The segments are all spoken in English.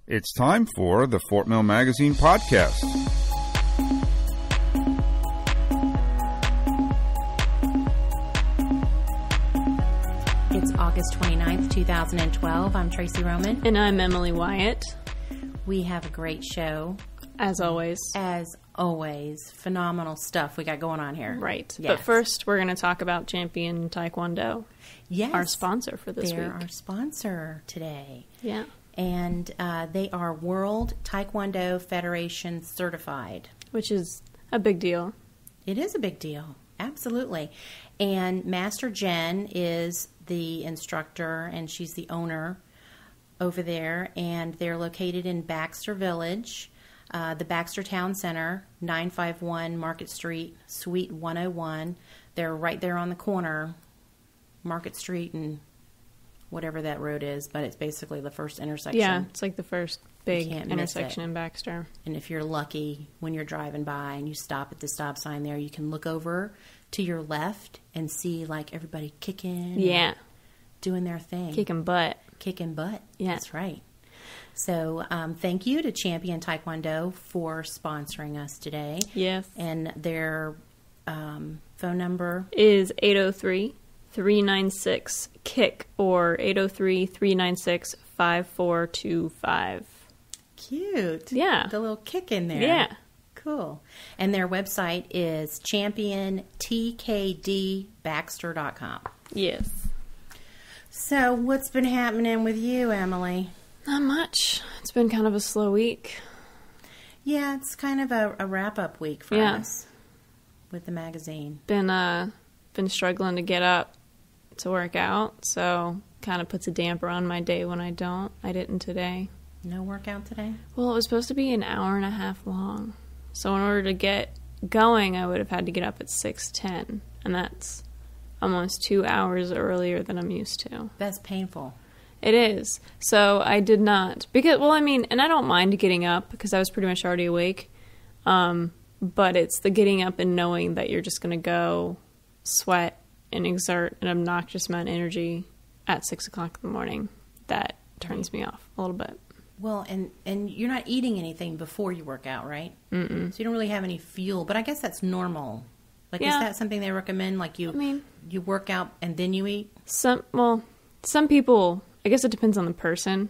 It's time for the Fort Mill Magazine podcast. It's August 29th, 2012. I'm Tracy Roman. And I'm Emily Wyatt. We have a great show. As always. As always. Phenomenal stuff we got going on here. Right. Yes. But first, we're going to talk about Champion Taekwondo. Yes. Our sponsor for this week. They're our sponsor today. Yeah. And they are World Taekwondo Federation certified. Which is a big deal. It is a big deal. Absolutely. And Master Jen is the instructor, and she's the owner over there. And they're located in Baxter Village, the Baxter Town Center, 951 Market Street, Suite 101. They're right there on the corner, Market Street and whatever that road is, but it's basically the first intersection. Yeah, it's like the first big can't miss intersection it. in Baxter. And if you're lucky, when you're driving by and you stop at the stop sign there, you can look over to your left and see like everybody kicking. Yeah. Doing their thing. Kicking butt. Kicking butt. Yeah. That's right. So thank you to Champion Taekwondo for sponsoring us today. Yes. And their phone number is 803-396-KICK or 803-396-5425. Cute. Yeah. The little kick in there. Yeah. Cool. And their website is championtkdbaxter.com. Yes. So what's been happening with you, Emily? Not much. It's been kind of a slow week. Yeah, it's kind of a wrap-up week for us with the magazine. Been struggling to get up to work out, so kind of puts a damper on my day when I don't. I didn't today. No workout today? Well, it was supposed to be an hour and a half long. So in order to get going, I would have had to get up at 6:10, and that's almost 2 hours earlier than I'm used to. That's painful. It is. So I did not. Because, well, I mean, and I don't mind getting up because I was pretty much already awake. But it's the getting up and knowing that you're just going to go sweat and exert an obnoxious amount of energy at 6 o'clock in the morning that turns me off a little bit. Well, and you're not eating anything before you work out, right? Mm-mm. So you don't really have any fuel. But I guess that's normal. Like, Yeah. is that something they recommend? Like, you work out and then you eat? Some people, I guess it depends on the person.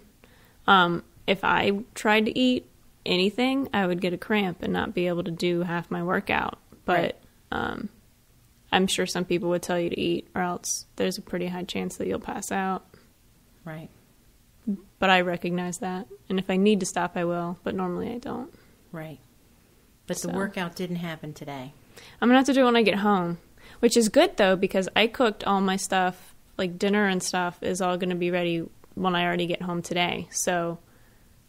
If I tried to eat anything, I would get a cramp and not be able to do half my workout. But I'm sure some people would tell you to eat, or else there's a pretty high chance that you'll pass out. Right. But I recognize that. And if I need to stop, I will. But normally I don't. Right. But the So. workout didn't happen today. I'm going to have to do it when I get home. Which is good, though, because I cooked all my stuff. Like, dinner and stuff is all going to be ready when I already get home today. So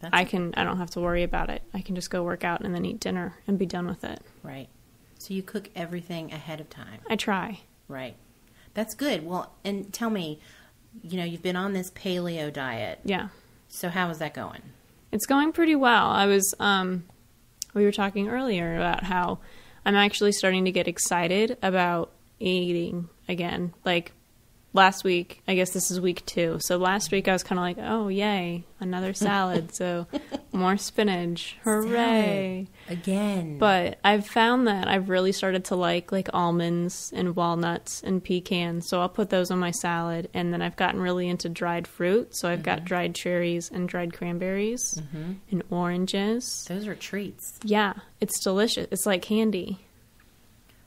I don't have to worry about it. I can just go work out and then eat dinner and be done with it. Right. So you cook everything ahead of time. I try. Right. That's good. Well, and tell me, you've been on this paleo diet. Yeah. So how is that going? It's going pretty well. I was, we were talking earlier about how I'm actually starting to get excited about eating again. Like last week, I guess this is week 2. So last week I was kind of like, oh, yay, another salad. So more spinach. Hooray. Salad. Again. But I've found that I've really started to like almonds and walnuts and pecans. So I'll put those on my salad. And then I've gotten really into dried fruit. So I've got dried cherries and dried cranberries and oranges. Those are treats. Yeah, it's delicious. It's like candy.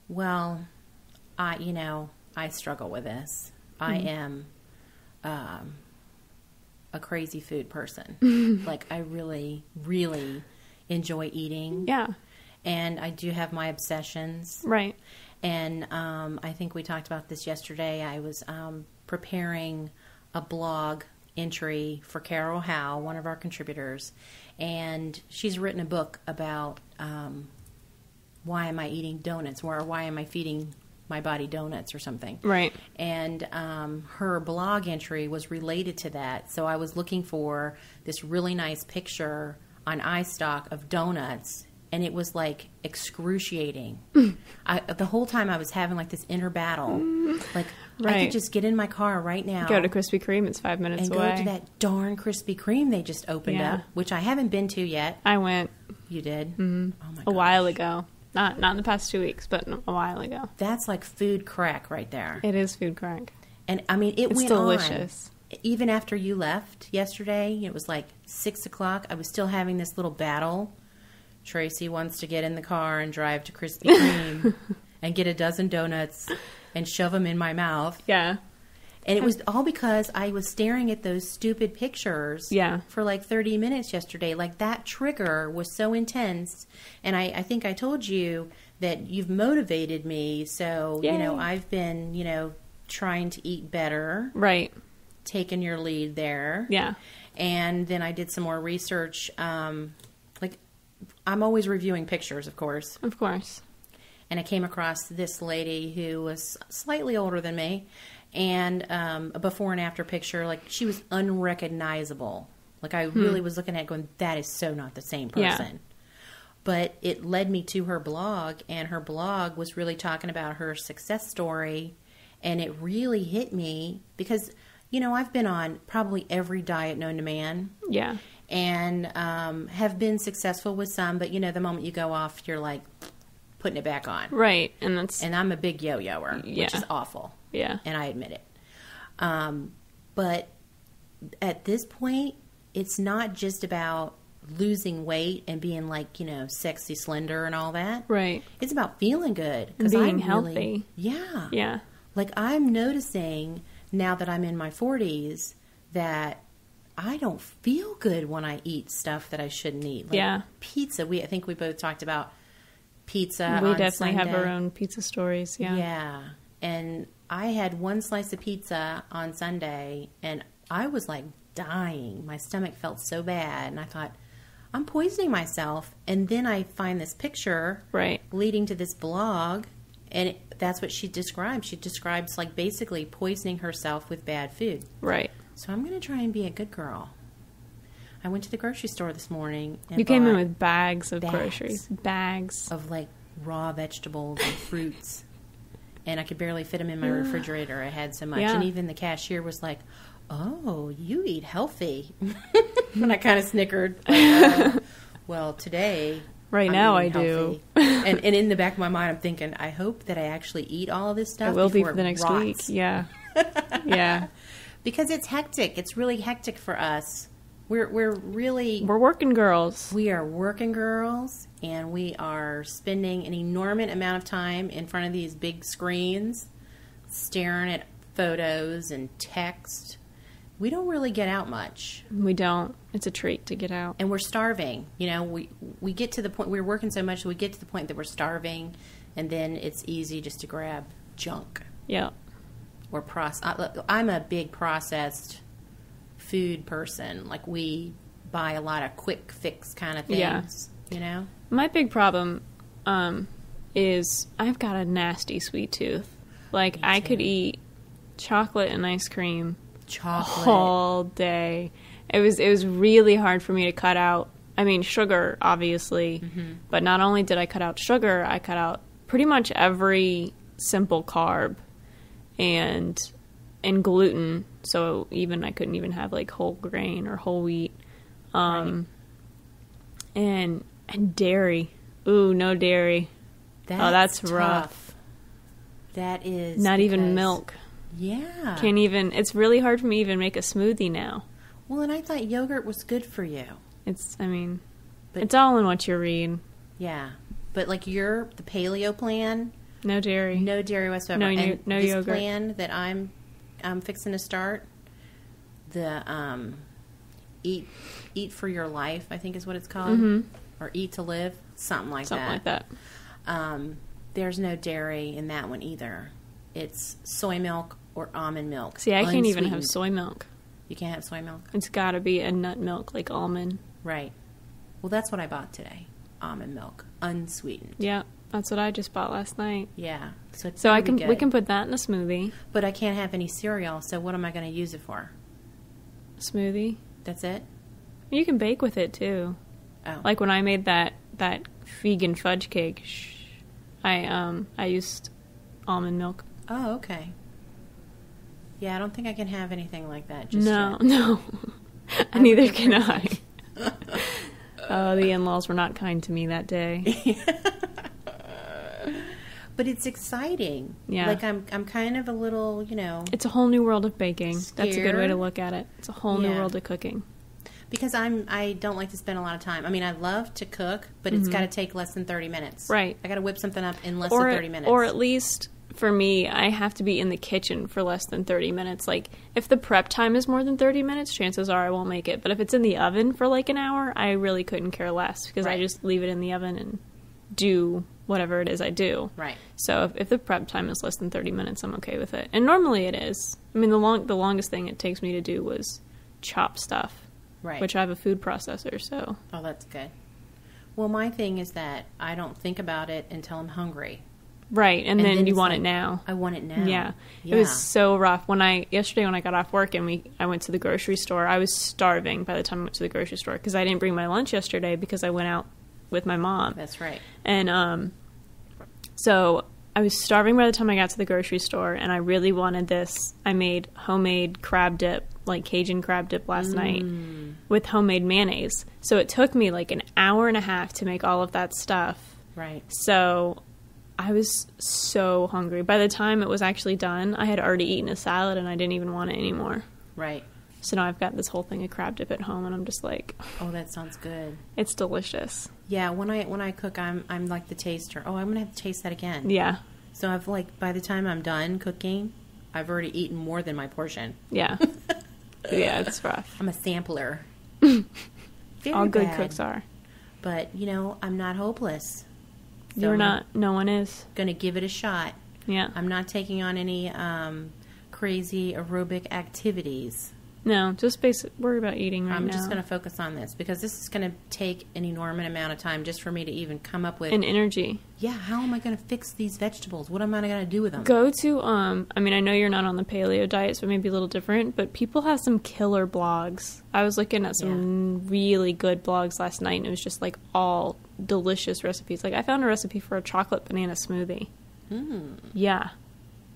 Well, I struggle with this. I am a crazy food person. Like, I really, really enjoy eating. Yeah. And I do have my obsessions. Right. And I think we talked about this yesterday. I was preparing a blog entry for Carol Howe, one of our contributors. And she's written a book about why am I eating donuts, or why am I feeding my body donuts or something. Right. And her blog entry was related to that. So I was looking for this really nice picture on iStock of donuts and it was like excruciating. The whole time I was having like this inner battle. Like, I Right. could just get in my car right now. Go to Krispy Kreme. It's 5 minutes and away. go to that darn Krispy Kreme they just opened Yeah. up, which I haven't been to yet. I went You did? Mm-hmm. Oh my a gosh. while ago. Not in the past 2 weeks, but a while ago. That's like food crack right there. It is food crack. And I mean, it It's went delicious. on. Even after you left yesterday, it was like 6 o'clock. I was still having this little battle. Tracy wants to get in the car and drive to Krispy Kreme and get a dozen donuts and shove them in my mouth. Yeah. And it was all because I was staring at those stupid pictures Yeah. for like 30 minutes yesterday. Like, that trigger was so intense. And I think I told you that you've motivated me. So, you know, Yay. I've been, you know, trying to eat better, Right. taking your lead there. Yeah. And then I did some more research. Like, I'm always reviewing pictures, of course. Of course. And I came across this lady who was slightly older than me, and a before and after picture, like, she was unrecognizable. Like, I really was looking at it going, that is so not the same Yeah. person. But it led me to her blog, and her blog was really talking about her success story, and it really hit me because, you know, I've been on probably every diet known to man, Yeah. and have been successful with some, but, you know, the moment you go off, you're like putting it back on. Right. And that's, And I'm a big yo-yoer, Yeah. which is awful. yeah. And I admit it. But at this point, it's not just about losing weight and being like, you know, sexy, slender and all that. Right. It's about feeling good. 'Cause Being I'm healthy. Really, yeah. Yeah. Like, I'm noticing now that I'm in my 40s that I don't feel good when I eat stuff that I shouldn't eat. Like Yeah. pizza. I think we both talked about pizza. We on definitely have Sunday. our own pizza stories. Yeah. Yeah. And I had one slice of pizza on Sunday, and I was like dying. My stomach felt so bad, and I thought, I'm poisoning myself. And then I find this picture Right. leading to this blog, and that's what she describes. She describes, like, basically poisoning herself with bad food. Right. So I'm going to try and be a good girl. I went to the grocery store this morning and You came in bought with bags of bags. groceries. Bags. of like raw vegetables and fruits, and I could barely fit them in my refrigerator. I had so much, Yeah. and even the cashier was like, "Oh, you eat healthy," and I kind of snickered. Like, well, today, Right I'm now eating I do. healthy. and in the back of my mind, I'm thinking, I hope that I actually eat all of this stuff. It will be before for the it next rots. week. Yeah. Yeah. Because it's hectic. It's really hectic for us. We're really We're working girls. we are working girls, and we are spending an enormous amount of time in front of these big screens, staring at photos and text. We don't really get out much, We don't. It's a treat to get out. and we're starving. You know, we get to the point, we're working so much, we get to the point that we're starving, and then it's easy just to grab junk Yeah. or I'm a big processed food person. Like, we buy a lot of quick fix kind of things, Yeah. you know? My big problem is I've got a nasty sweet tooth. Like, I could eat chocolate and ice cream Chocolate. all day. It was really hard for me to cut out. I mean, sugar, obviously, but not only did I cut out sugar, I cut out pretty much every simple carb and gluten. So even I couldn't even have like whole grain or whole wheat, and dairy. Ooh, no dairy. That's tough. rough. That is Not even because- milk. Yeah. Can't even. It's really hard for me to even make a smoothie now. Well, and I thought yogurt was good for you. I mean, But- it's all in what you read. Yeah. But like the paleo plan, No dairy. no dairy whatsoever. No, and no this yogurt. plan that I'm fixing to start, the eat for your life, I think is what it's called, or eat to live, something like Something like that. There's no dairy in that one either. It's soy milk or almond milk. See, I can't even have unsweetened. soy milk. You can't have soy milk? It's got to be a nut milk, like almond. Right. Well, that's what I bought today. Almond milk, unsweetened. Yeah, that's what I just bought last night. Yeah. So it's So gonna be we good. can put that in a smoothie. But I can't have any cereal, so what am I going to use it for? Smoothie. That's it? You can bake with it too. Oh. Like when I made that that vegan fudge cake, I used almond milk. Oh, okay. Yeah, I don't think I can have anything like that. Just No. yet. Neither can I. Oh, the in-laws were not kind to me that day. But it's exciting. Yeah. Like I'm kind of a little, It's a whole new world of baking. That's a good way to Scared. look at it. It's a whole new Yeah. world of cooking. because I don't like to spend a lot of time. I mean, I love to cook, but it's got to take less than 30 minutes. Right. I got to whip something up in less than 30 minutes. Or at least for me, I have to be in the kitchen for less than 30 minutes. Like, if the prep time is more than 30 minutes, chances are I won't make it. But if it's in the oven for like an hour, I really couldn't care less because I Right. just leave it in the oven and do whatever it is I do. Right. So if the prep time is less than 30 minutes, I'm okay with it. And normally it is. I mean, the longest thing it takes me to do was chop stuff, Right. which I have a food processor, so. Oh, that's good. Well, my thing is that I don't think about it until I'm hungry. Right, and then you it's want like, it now. I want it now. Yeah. It was so rough. Yesterday when I got off work and I went to the grocery store, I was starving by the time I went to the grocery store because I didn't bring my lunch yesterday because I went out with my mom. That's right. And so I was starving by the time I got to the grocery store, and I really wanted this. I made homemade crab dip, like Cajun crab dip last night with homemade mayonnaise. So it took me like an hour and a half to make all of that stuff. Right. So I was so hungry. By the time it was actually done, I had already eaten a salad and I didn't even want it anymore. Right. So now I've got this whole thing of crab dip at home, and I'm just like, Oh, that sounds good. it's delicious. Yeah, when I cook, I'm like the taster. Oh, I'm gonna have to taste that again. Yeah. So I've by the time I'm done cooking, I've already eaten more than my portion. Yeah. Yeah, it's rough. I'm a sampler. Very All good bad. cooks are. But I'm not hopeless. So You're I'm not. No one is. Gonna give it a shot. Yeah. I'm not taking on any crazy aerobic activities. No, just worry about eating right I'm now. just going to focus on this because this is going to take an enormous amount of time just for me to even come up with. And energy. Yeah, how am I going to fix these vegetables? What am I going to do with them? Go to, I mean, I know you're not on the paleo diet, so it may be a little different, but people have some killer blogs. I was looking at some really good blogs last night, and it was just like all delicious recipes. Like, I found a recipe for a chocolate banana smoothie. Yeah.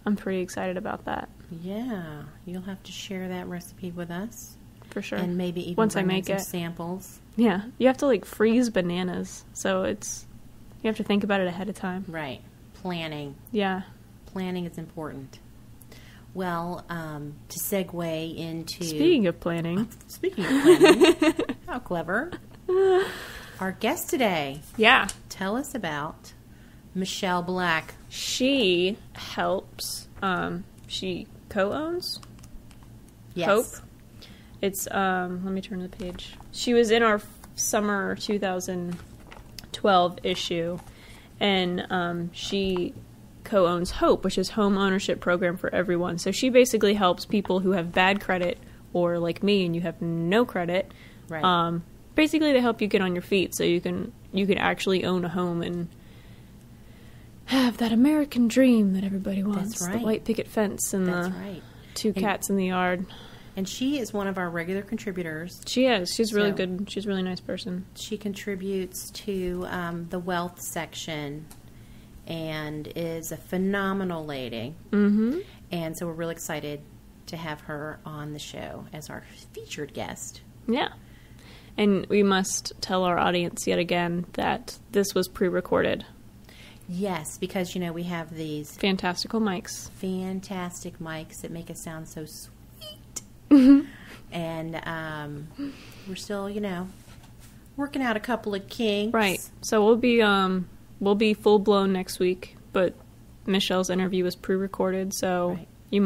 I'm pretty excited about that. Yeah, you'll have to share that recipe with us. For sure. And maybe even once I bring in make some it. samples. Yeah. You have to, like, freeze bananas, so you have to think about it ahead of time. Right. Planning. Yeah. Planning is important. Well, to segue into... Speaking of planning. Speaking of planning, how clever. Our guest today, Yeah. tell us about Michelle Black. She helps, she co-owns Yes. Hope. It's, let me turn the page. She was in our summer 2012 issue, and she co-owns Hope, which is Home Ownership Program for Everyone. So she basically helps people who have bad credit, or like me, and you have no credit. Right. Basically, they help you get on your feet so you can actually own a home and have that American dream that everybody wants. That's right. The white picket fence and That's the right. two cats in the yard. And she is one of our regular contributors. She is. She's really So- good. She's a really nice person. She contributes to the wealth section and is a phenomenal lady. Mm-hmm. And so we're really excited to have her on the show as our featured guest. Yeah. And we must tell our audience yet again that this was pre-recorded. Yes, because, we have these Fantastical mics. fantastic mics that make us sound so sweet. And we're still, working out a couple of kinks. Right. So we'll be full blown next week, but Michelle's interview was pre-recorded, so Right. you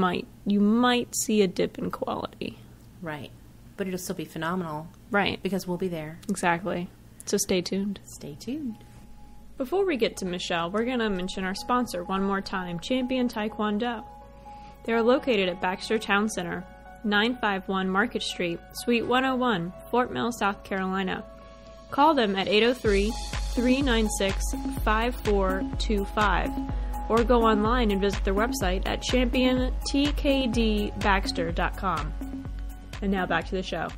might see a dip in quality. Right. But it'll still be phenomenal Right. because we'll be there. Exactly. So stay tuned. Stay tuned. Before we get to Michelle, we're going to mention our sponsor one more time, Champion Taekwondo. They are located at Baxter Town Center, 951 Market Street, Suite 101, Fort Mill, South Carolina. Call them at 803-396-5425 or go online and visit their website at championtkdbaxter.com. And now back to the show.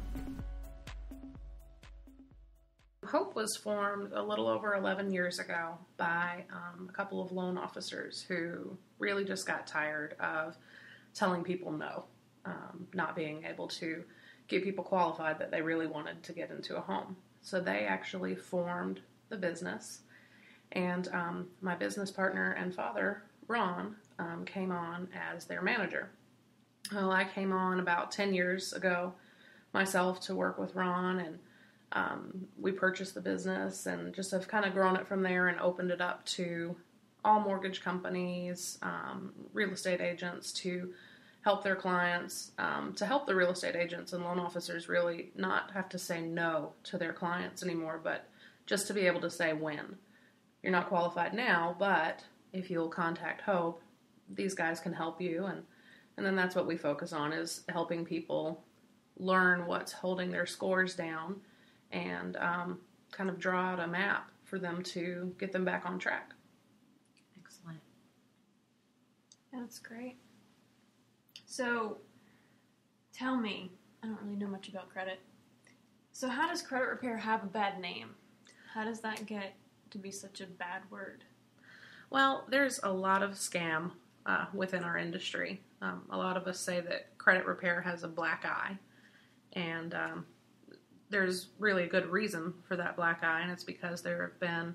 Hope was formed a little over 11 years ago by a couple of loan officers who really just got tired of telling people no, not being able to get people qualified that they really wanted to get into a home. So they actually formed the business, and my business partner and father, Ron, came on as their manager. Well, I came on about 10 years ago myself to work with Ron, and we purchased the business and just have kind of grown it from there and opened it up to all mortgage companies, real estate agents, to help their clients, to help the real estate agents and loan officers really not have to say no to their clients anymore, but just to be able to say when. You're not qualified now, but if you'll contact Hope, these guys can help you. And then that's what we focus on, is helping people learn what's holding their scores down and kind of draw out a map for them to get them back on track. Excellent. That's great. So, tell me, I don't really know much about credit. So how does credit repair have a bad name? How does that get to be such a bad word? Well, there's a lot of scam within our industry. A lot of us say that credit repair has a black eye, and there's really a good reason for that black eye, and it's because there have been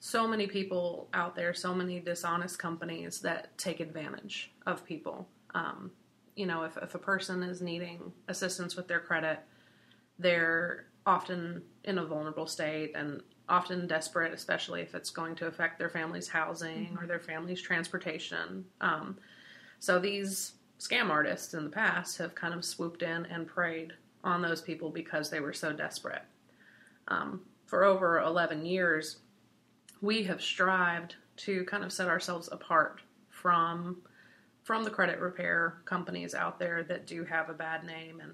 so many people out there, so many dishonest companies that take advantage of people. If a person is needing assistance with their credit, they're often in a vulnerable state and often desperate, especially if it's going to affect their family's housing or their family's transportation. So these scam artists in the past have kind of swooped in and preyed on those people because they were so desperate. For over 11 years, we have strived to kind of set ourselves apart from the credit repair companies out there that do have a bad name. And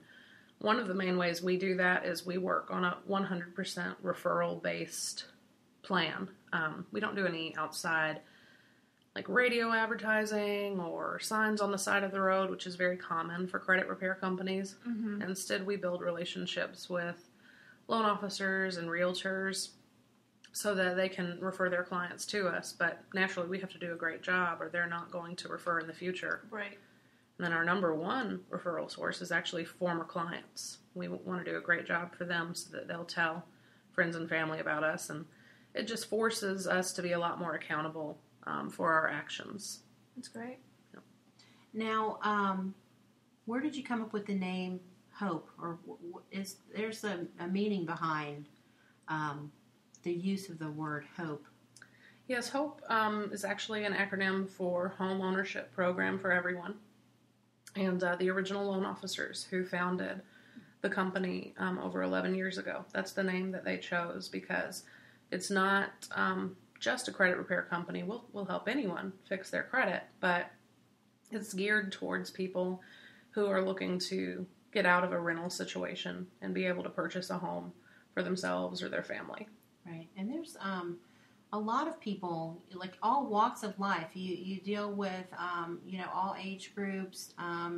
one of the main ways we do that is we work on a 100% referral-based plan. We don't do any outside like radio advertising or signs on the side of the road, which is very common for credit repair companies. Mm-hmm. Instead, we build relationships with loan officers and realtors so that they can refer their clients to us. But naturally, we have to do a great job or they're not going to refer in the future. Right. And then our number one referral source is actually former clients. We want to do a great job for them so that they'll tell friends and family about us. And it just forces us to be a lot more accountable for our actions. That's great. Yep. Now, where did you come up with the name Hope? Or there's a meaning behind the use of the word hope? Yes, HOPE is actually an acronym for Home Ownership Program for Everyone. And the original loan officers who founded the company over 11 years ago, that's the name that they chose because it's not just a credit repair company. We'll help anyone fix their credit, but it's geared towards people who are looking to get out of a rental situation and be able to purchase a home for themselves or their family. Right. And there's a lot of people, like all walks of life. You deal with, all age groups,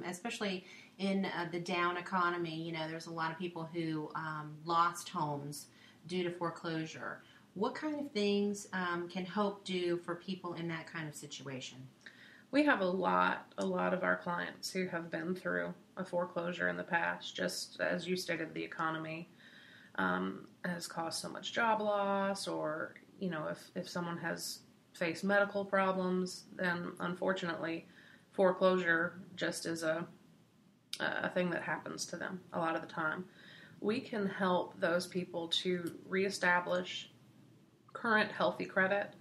especially in the down economy. There's a lot of people who lost homes due to foreclosure. What kind of things can Hope do for people in that kind of situation? We have a lot of our clients who have been through a foreclosure in the past. Just as you stated, the economy has caused so much job loss, or if someone has faced medical problems, then unfortunately foreclosure just is a thing that happens to them a lot of the time. We can help those people to reestablish current healthy credit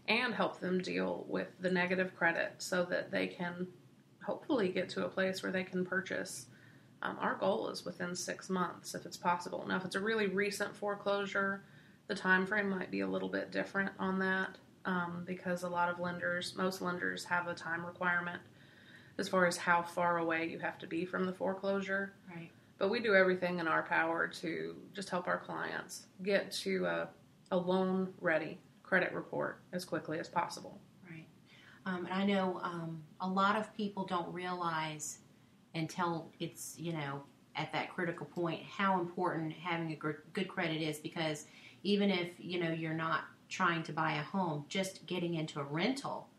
and help them deal with the negative credit so that they can hopefully get to a place where they can purchase. Our goal is within 6 months if it's possible. Now, if it's a really recent foreclosure, the time frame might be a little bit different on that because most lenders have a time requirement as far as how far away you have to be from the foreclosure. Right. But we do everything in our power to just help our clients get to a loan-ready credit report as quickly as possible. Right. And I know a lot of people don't realize until it's, at that critical point how important having a good credit is, because even if, you're not trying to buy a home, just getting into a rental,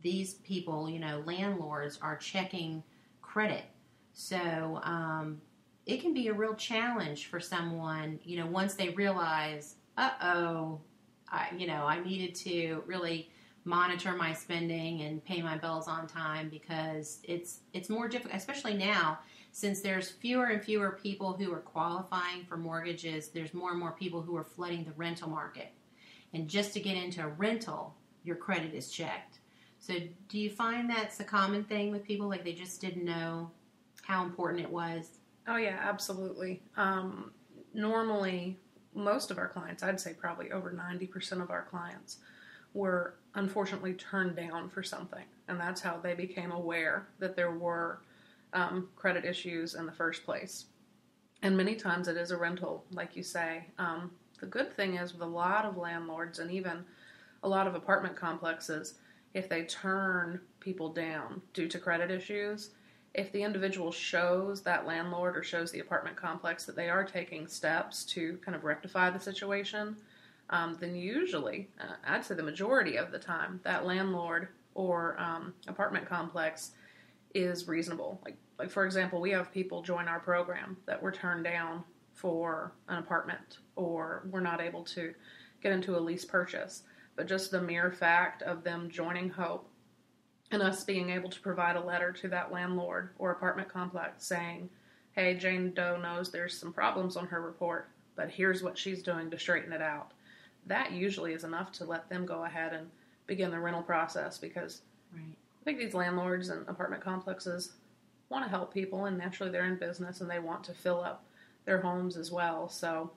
these people, landlords are checking credit. So it can be a real challenge for someone, once they realize, I needed to really monitor my spending and pay my bills on time, because it's more difficult, especially now, since there's fewer and fewer people who are qualifying for mortgages. There's more and more people who are flooding the rental market. And just to get into a rental, your credit is checked. So do you find that's a common thing with people? Like they just didn't know how important it was? Oh, yeah, absolutely. Normally, most of our clients, I'd say probably over 90% of our clients, were unfortunately turned down for something. And that's how they became aware that there were credit issues in the first place. And many times it is a rental, like you say. The good thing is with a lot of landlords and even a lot of apartment complexes, if they turn people down due to credit issues, if the individual shows that landlord or shows the apartment complex that they are taking steps to kind of rectify the situation, then usually, I'd say the majority of the time, that landlord or apartment complex is reasonable. Like for example, we have people join our program that were turned down for an apartment or were not able to get into a lease purchase. But just the mere fact of them joining Hope and us being able to provide a letter to that landlord or apartment complex saying, hey, Jane Doe knows there's some problems on her report, but here's what she's doing to straighten it out. That usually is enough to let them go ahead and begin the rental process, because Right. I think these landlords and apartment complexes want to help people, and naturally they're in business and they want to fill up their homes as well. So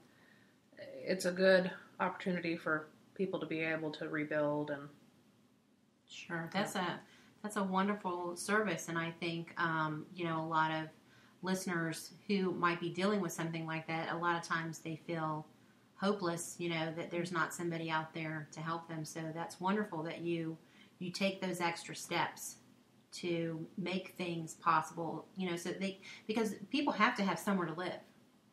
it's a good opportunity for people to be able to rebuild. And Sure, that's a wonderful service, and I think a lot of listeners who might be dealing with something like that, a lot of times they feel hopeless, that there's not somebody out there to help them. So that's wonderful that you take those extra steps to make things possible, because people have to have somewhere to live.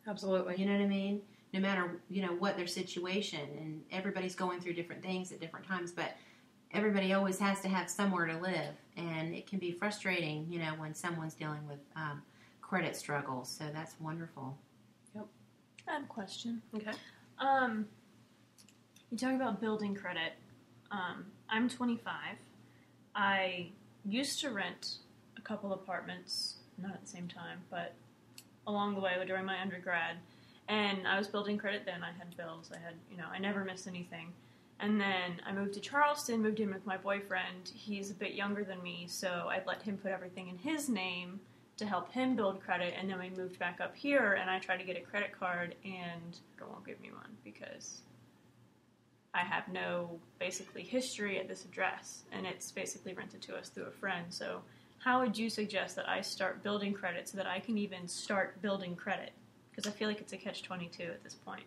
absolutely. You know what I mean? No matter, what their situation, and everybody's going through different things at different times, but everybody always has to have somewhere to live, and it can be frustrating, when someone's dealing with credit struggles. So that's wonderful. Yep. I have a question. Okay. You talk about building credit. I'm 25. I used to rent a couple apartments, not at the same time, but along the way during my undergrad. And I was building credit then. I had bills. I never missed anything. And then I moved to Charleston, moved in with my boyfriend. He's a bit younger than me, so I'd let him put everything in his name to help him build credit. And then we moved back up here, and I tried to get a credit card, and they won't give me one because I have no, basically, history at this address. And it's basically rented to us through a friend. So how would you suggest that I start building credit so that I can even start building credit? Because I feel like it's a catch-22 at this point.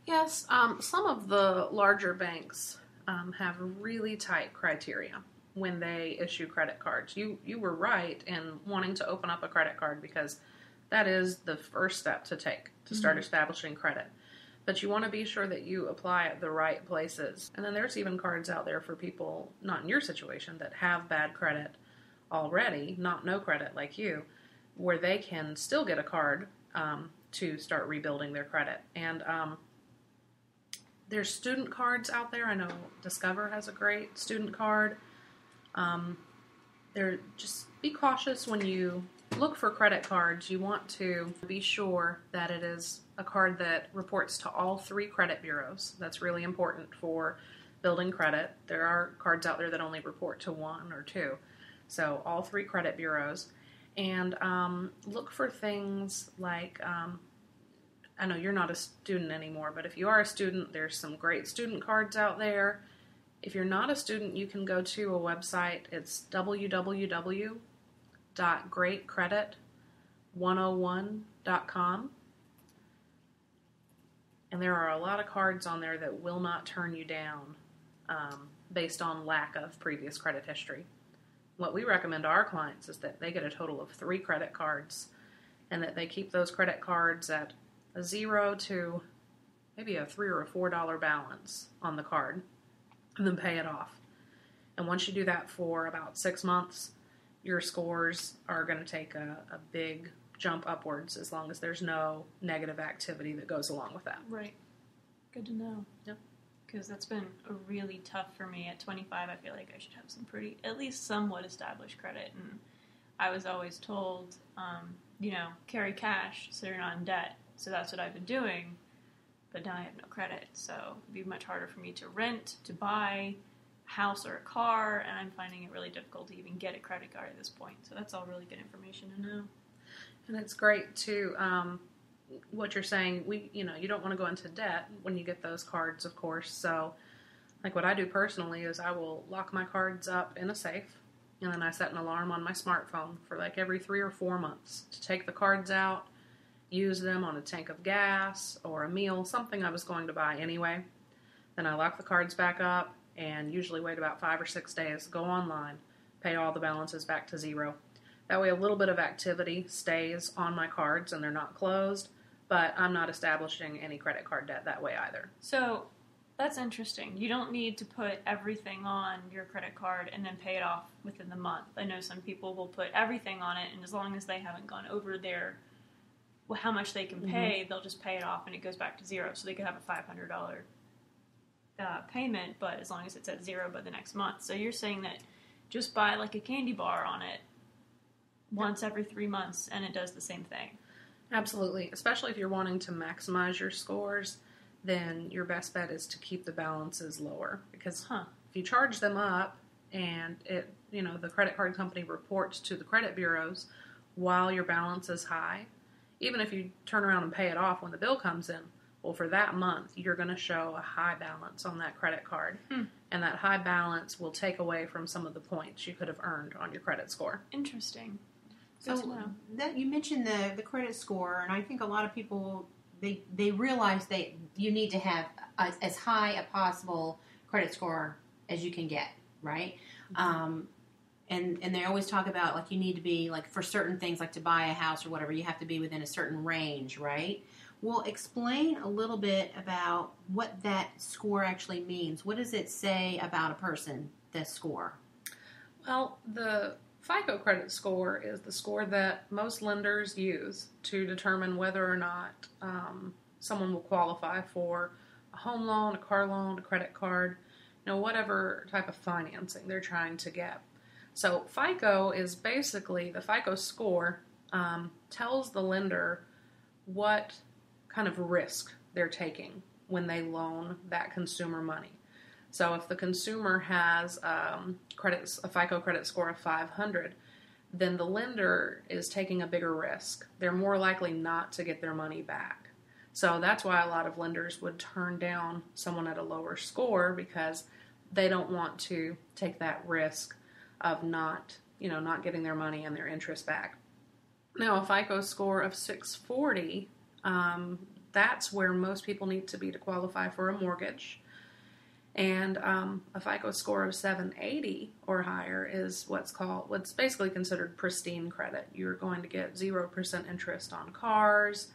Yes, some of the larger banks have really tight criteria when they issue credit cards. You were right in wanting to open up a credit card, because that is the first step to take to start establishing credit. But you want to be sure that you apply at the right places. And then there's even cards out there for people not in your situation that have bad credit already, not no credit like you, where they can still get a card to start rebuilding their credit. And there's student cards out there. I know Discover has a great student card. Just be cautious when you look for credit cards. You want to be sure that it is a card that reports to all 3 credit bureaus. That's really important for building credit. There are cards out there that only report to 1 or 2. So all 3 credit bureaus. And look for things like, I know you're not a student anymore, but if you are a student, there's some great student cards out there. If you're not a student, you can go to a website. It's www.greatcredit101.com. And there are a lot of cards on there that will not turn you down based on lack of previous credit history. What we recommend to our clients is that they get a total of 3 credit cards, and that they keep those credit cards at a $0 to maybe a $3 or a $4 balance on the card, and then pay it off. And once you do that for about 6 months, your scores are going to take a big jump upwards as long as there's no negative activity that goes along with that. Right. Good to know. Yep. Because that's been a really tough for me. At 25, I feel like I should have some pretty, at least somewhat established credit. And I was always told, carry cash so you're not in debt. So that's what I've been doing. But now I have no credit. So it'd be much harder for me to rent, to buy a house or a car. And I'm finding it really difficult to even get a credit card at this point. So that's all really good information to know. And it's great too. What you're saying, you don't want to go into debt when you get those cards, of course. So, like what I do personally is I will lock my cards up in a safe, and then I set an alarm on my smartphone for like every 3 or 4 months to take the cards out, use them on a tank of gas or a meal, something I was going to buy anyway. Then I lock the cards back up and usually wait about 5 or 6 days, go online, pay all the balances back to $0. That way a little bit of activity stays on my cards and they're not closed, but I'm not establishing any credit card debt that way either. So that's interesting. You don't need to put everything on your credit card and then pay it off within the month. I know some people will put everything on it, and as long as they haven't gone over how much they can pay, they'll just pay it off and it goes back to $0. So they could have a $500 payment, but as long as it's at $0 by the next month. So you're saying that just buy like a candy bar on it once every 3 months and it does the same thing. Absolutely. Especially if you're wanting to maximize your scores, then your best bet is to keep the balances lower. Because if you charge them up and the credit card company reports to the credit bureaus while your balance is high, even if you turn around and pay it off when the bill comes in, well, for that month, you're going to show a high balance on that credit card. And that high balance will take away from some of the points you could have earned on your credit score. Interesting. So that you mentioned the credit score, and I think a lot of people they realize you need to have as high a possible credit score as you can get, right? And they always talk about like you need to be like for certain things like to buy a house or whatever, you have to be within a certain range, right? Well, explain a little bit about what that score actually means. What does it say about a person, this score? Well, the FICO credit score is the score that most lenders use to determine whether or not someone will qualify for a home loan, a car loan, a credit card, whatever type of financing they're trying to get. So FICO is basically, the FICO score tells the lender what kind of risk they're taking when they loan that consumer money. So if the consumer has a FICO credit score of 500, then the lender is taking a bigger risk. They're more likely not to get their money back. So that's why a lot of lenders would turn down someone at a lower score because they don't want to take that risk of not getting their money and their interest back. Now, a FICO score of 640, that's where most people need to be to qualify for a mortgage. And a FICO score of 780 or higher is what's basically considered pristine credit. You're going to get 0% interest on cars,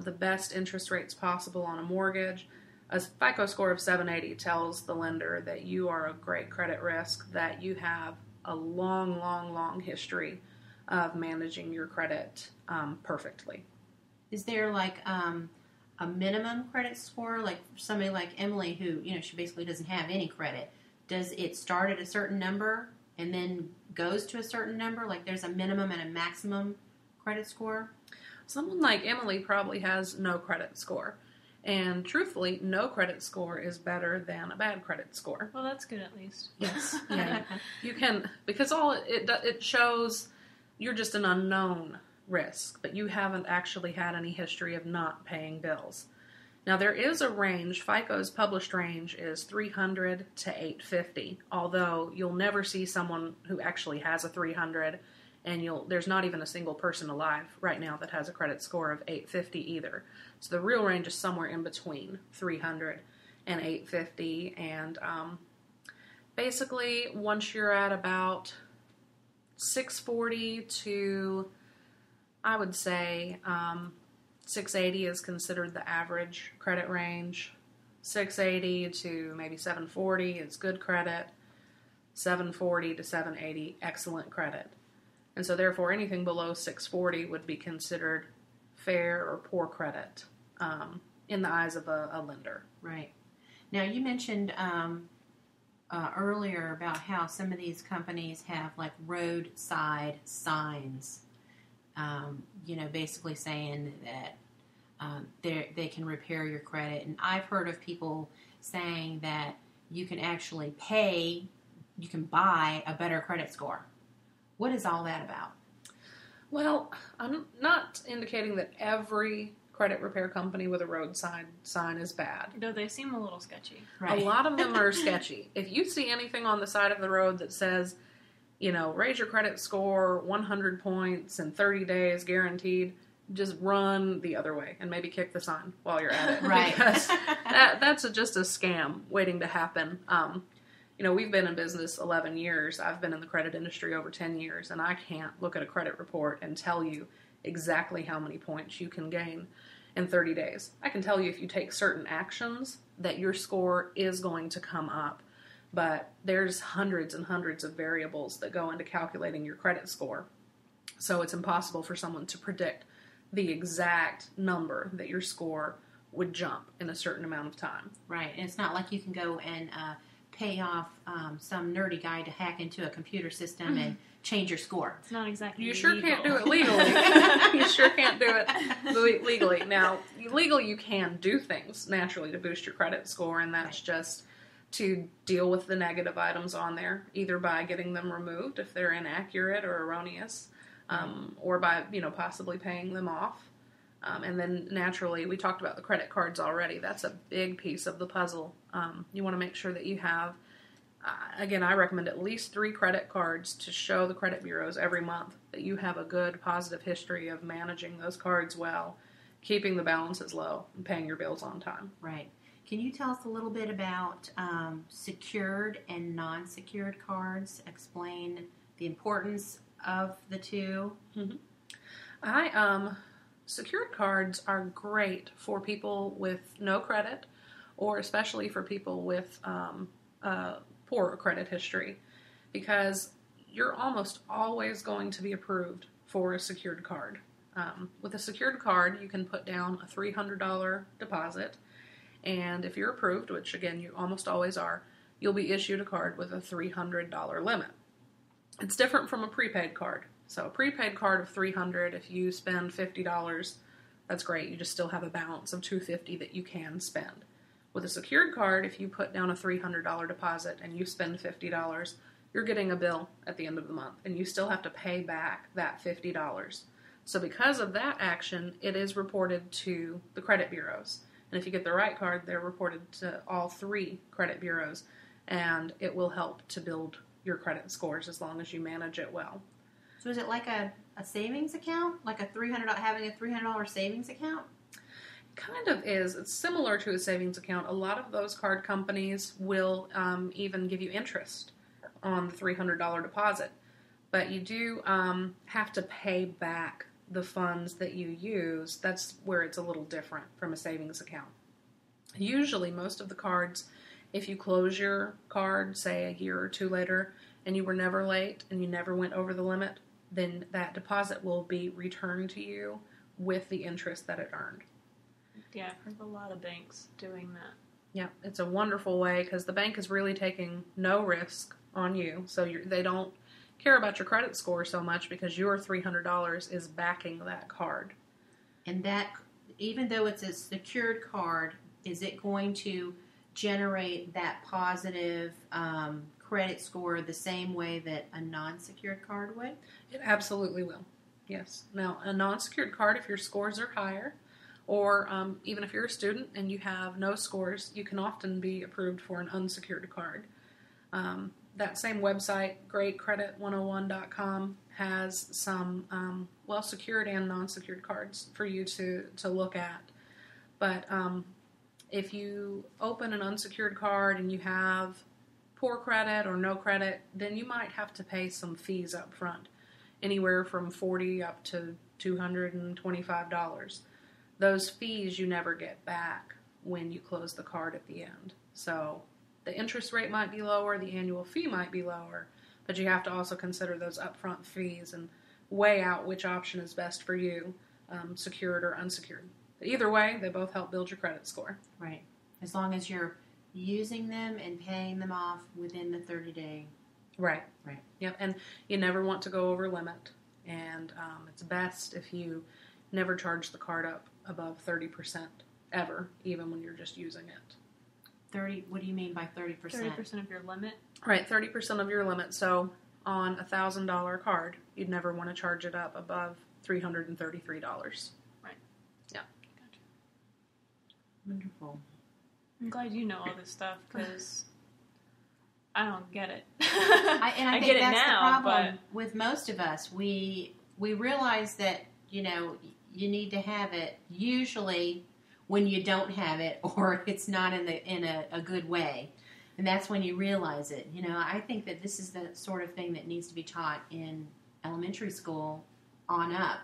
the best interest rates possible on a mortgage. A FICO score of 780 tells the lender that you are a great credit risk, that you have a long, long, long history of managing your credit perfectly. Is there like a minimum credit score, like somebody like Emily who, she basically doesn't have any credit? Does it start at a certain number and then goes to a certain number? Like there's a minimum and a maximum credit score? Someone like Emily probably has no credit score. And truthfully, no credit score is better than a bad credit score. Well, that's good at least. Yes. Yeah. You can, because all it shows you're just an unknown risk, but you haven't actually had any history of not paying bills. Now, there is a range. FICO's published range is 300 to 850, although you'll never see someone who actually has a 300, and there's not even a single person alive right now that has a credit score of 850 either. So the real range is somewhere in between 300 and 850, and basically once you're at about 640 to I would say 680 is considered the average credit range. 680 to maybe 740 is good credit. 740 to 780, excellent credit. And so therefore anything below 640 would be considered fair or poor credit in the eyes of a lender. Right. Now, you mentioned earlier about how some of these companies have like roadside signs, basically saying that they can repair your credit. And I've heard of people saying that you can actually you can buy a better credit score. What is all that about? Well, I'm not indicating that every credit repair company with a roadside sign is bad. No, they seem a little sketchy. Right. A lot of them are sketchy. If you see anything on the side of the road that says, raise your credit score 100 points in 30 days guaranteed, just run the other way and maybe kick the sign while you're at it. Right. Because that's just a scam waiting to happen. We've been in business 11 years. I've been in the credit industry over 10 years, and I can't look at a credit report and tell you exactly how many points you can gain in 30 days. I can tell you if you take certain actions that your score is going to come up, but there's hundreds and hundreds of variables that go into calculating your credit score. So it's impossible for someone to predict the exact number that your score would jump in a certain amount of time. Right. And it's not like you can go and pay off some nerdy guy to hack into a computer system and change your score. It's not exactly You sure legal. can't do it legally. You sure can't do it legally. Now, legally you can do things naturally to boost your credit score, and that's just to deal with the negative items on there, either by getting them removed if they're inaccurate or erroneous, or by possibly paying them off. And then naturally, we talked about the credit cards already. That's a big piece of the puzzle. You want to make sure that you have, again, I recommend at least 3 credit cards to show the credit bureaus every month that you have a good, positive history of managing those cards well, keeping the balances low, and paying your bills on time. Right. Can you tell us a little bit about secured and non-secured cards? Explain the importance of the two. Mm-hmm. Secured cards are great for people with no credit, or especially for people with poor credit history, because you're almost always going to be approved for a secured card. With a secured card, you can put down a $300 deposit, and if you're approved, which again you almost always are, you'll be issued a card with a $300 limit. It's different from a prepaid card. So a prepaid card of $300, if you spend $50, that's great. You just still have a balance of $250 that you can spend. With a secured card, if you put down a $300 deposit and you spend $50, you're getting a bill at the end of the month, and you still have to pay back that $50. So because of that action, it is reported to the credit bureaus. And if you get the right card, they're reported to all 3 credit bureaus, and it will help to build your credit scores as long as you manage it well. So is it like a savings account? Like having a $300 savings account? Kind of is. It's similar to a savings account. A lot of those card companies will even give you interest on the $300 deposit. But you do have to pay back the funds that you use. That's where it's a little different from a savings account. Usually, most of the cards, if you close your card, say a year or 2 later, and you were never late and you never went over the limit, then that deposit will be returned to you with the interest that it earned. Yeah, I've heard of a lot of banks doing that. Yeah, it's a wonderful way because the bank is really taking no risk on you. So they don't care about your credit score so much because your $300 is backing that card. And that, even though it's a secured card, is it going to generate that positive credit score the same way that a non-secured card would? It absolutely will, yes. Now, a non-secured card, if your scores are higher, or even if you're a student and you have no scores, you can often be approved for an unsecured card. That same website, greatcredit101.com, has some secured and non-secured cards for you to look at. But if you open an unsecured card and you have poor credit or no credit, then you might have to pay some fees up front, anywhere from $40 up to $225. Those fees you never get back when you close the card at the end. So the interest rate might be lower, the annual fee might be lower, but you have to also consider those upfront fees and weigh out which option is best for you, secured or unsecured. But either way, they both help build your credit score. Right. As long as you're using them and paying them off within the 30-day. Right. Right. Yep. And you never want to go over limit. And it's best if you never charge the card up above 30% ever, even when you're just using it. 30. What do you mean by 30%? 30% of your limit. Right. 30% of your limit. So on a $1,000 card, you'd never want to charge it up above $333. Right. Yeah. Gotcha. Wonderful. I'm glad you know all this stuff because I don't get it. I I think get it that's now, the problem with most of us. We realize that, you need to have it usually when you don't have it or it's not in a good way. And that's when you realize it. I think that this is the sort of thing that needs to be taught in elementary school on up.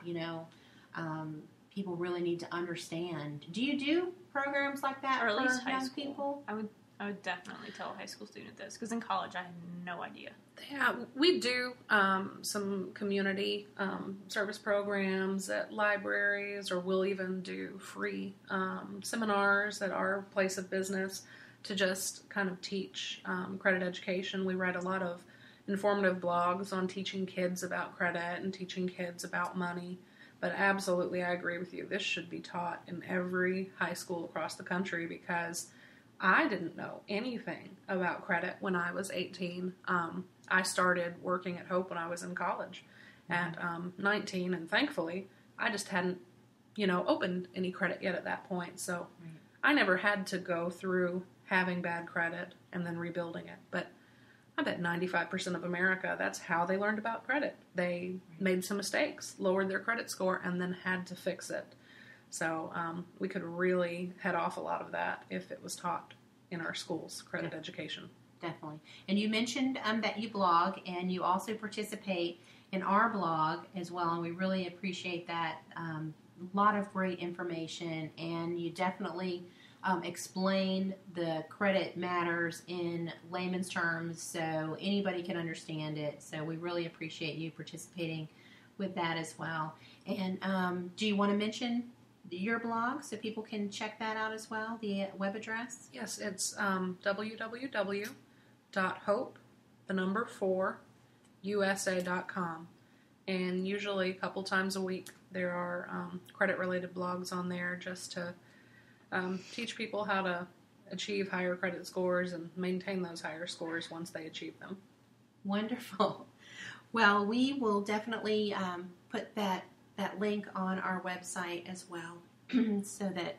People really need to understand. Do you do programs like that Or at for least high young school. people? I would definitely tell a high school student this because in college I had no idea. Yeah, we do some community service programs at libraries, or we'll even do free seminars at our place of business to just kind of teach credit education. We write a lot of informative blogs on teaching kids about credit and teaching kids about money. But absolutely, I agree with you. This should be taught in every high school across the country because I didn't know anything about credit when I was 18. I started working at Hope when I was in college at 19, and thankfully, I just hadn't, opened any credit yet at that point. So I never had to go through having bad credit and then rebuilding it. But I bet 95% of America, that's how they learned about credit. They made some mistakes, lowered their credit score, and then had to fix it. So we could really head off a lot of that if it was taught in our schools, credit education. Definitely. And you mentioned that you blog, and you also participate in our blog as well, and we really appreciate that. A lot of great information, and you definitely explain the credit matters in layman's terms so anybody can understand it. So we really appreciate you participating with that as well. And do you want to mention your blog so people can check that out as well, the web address? Yes, it's www.hope4USA.com. And usually a couple times a week there are credit-related blogs on there just to teach people how to achieve higher credit scores and maintain those higher scores once they achieve them. Wonderful. Well, we will definitely put that link on our website as well so that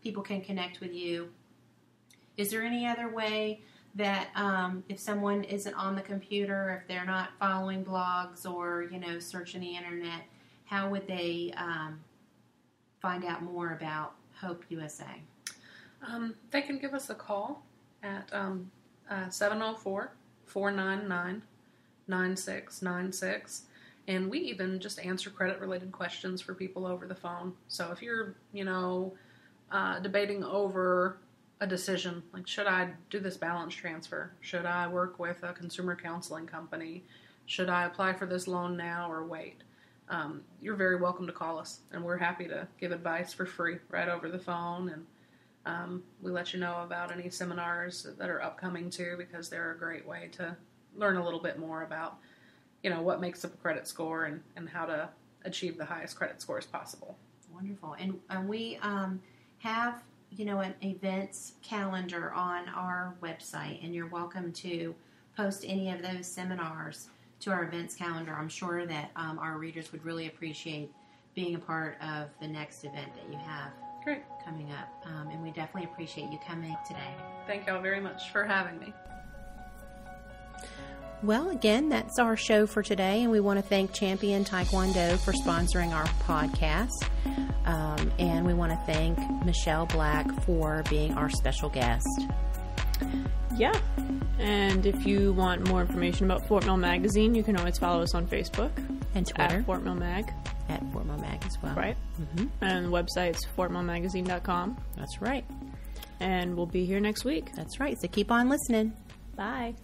people can connect with you. Is there any other way that if someone isn't on the computer, if they're not following blogs or, searching the internet, how would they find out more about Hope USA? They can give us a call at 704-499-9696. And we even just answer credit-related questions for people over the phone. So if you're, debating over a decision, like should I do this balance transfer? Should I work with a consumer counseling company? Should I apply for this loan now or wait? You're very welcome to call us, and we're happy to give advice for free right over the phone. And we let you know about any seminars that are upcoming too, because they're a great way to learn a little bit more about what makes up a credit score and how to achieve the highest credit scores possible. Wonderful. And we have, an events calendar on our website, and you're welcome to post any of those seminars to our events calendar. I'm sure that our readers would really appreciate being a part of the next event that you have coming up. And we definitely appreciate you coming today. Thank y'all very much for having me. Well, again, that's our show for today, and we want to thank Champion Taekwondo for sponsoring our podcast. And we want to thank Michelle Black for being our special guest. Yeah. And if you want more information about Fort Mill Magazine, you can always follow us on Facebook and Twitter at Fort Mill Mag. at Fort Mill Mag as well. Right. And the website's fortmillmagazine.com. That's right. And we'll be here next week. That's right. So keep on listening. Bye.